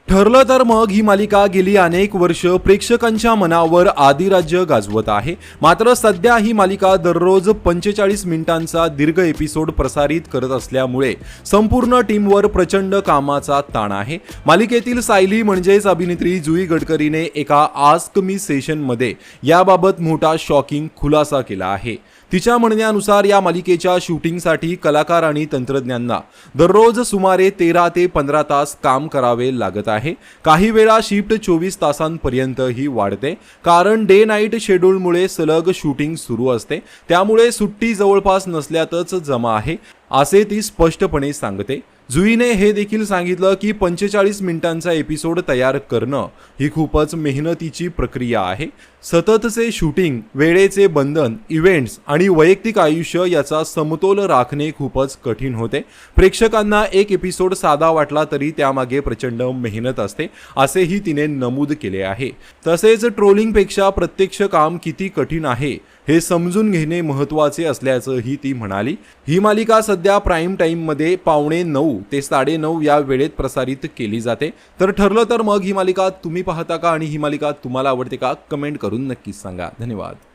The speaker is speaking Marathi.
ठरलं तर मग ही मालिका गेली अनेक वर्ष प्रेक्षकांच्या मनावर आदिराज्य गाजवत आहे। मात्र सध्या ही मालिका दररोज 45 मिनिटांचा दीर्घ एपिसोड प्रसारित करत असल्यामुळे संपूर्ण टीमवर प्रचंड कामाचा ताण आहे। मालिकेतील सायली म्हणजेच अभिनेत्री जुई गडकरीने एका आस्क मी सेशनमध्ये याबाबत मोठा शॉकिंग खुलासा केला आहे। तिच्या म्हणण्यानुसार या मालिकेच्या शूटिंगसाठी कलाकार आणि तंत्रज्ञांना दररोज सुमारे 13 ते 15 तास काम करावे लागत आहे। काही वेळा शिफ्ट 24 तासांपर्यंतही वाढते, कारण डे नाईट शेड्यूलमुळे सलग शूटिंग सुरू असते, त्यामुळे सुट्टी जवळपास नसल्यातच जमा आहे असे ती स्पष्टपणे सांगते। जुईने हे देखील सांगितलं की 45 मिनिटांचा एपिसोड तयार करणं ही खूपच मेहनतीची प्रक्रिया आहे। सततचे शूटिंग, वेळेचे बंधन, इव्हेंट्स आणि वैयक्तिक आयुष्य याचा समतोल राखणे खूपच कठीण होते। प्रेक्षकांना एक एपिसोड साधा वाटला तरी त्यामागे प्रचंड मेहनत असते असेही तिने नमूद केले आहे। तसेच ट्रोलिंगपेक्षा प्रत्यक्ष काम किती कठीण आहे हे समजून घेणे महत्त्वाचे असल्याचंही ती म्हणाली। ही मालिका सध्या प्राईम टाईममध्ये 8:45 ते 9:30 या वेळेत प्रसारित केली जाते। तर ठरलं तर मग ही मालिका तुम्ही पाहता का आणि ही मालिका तुम्हाला आवडते का? कमेंट करून नक्कीच सांगा। धन्यवाद।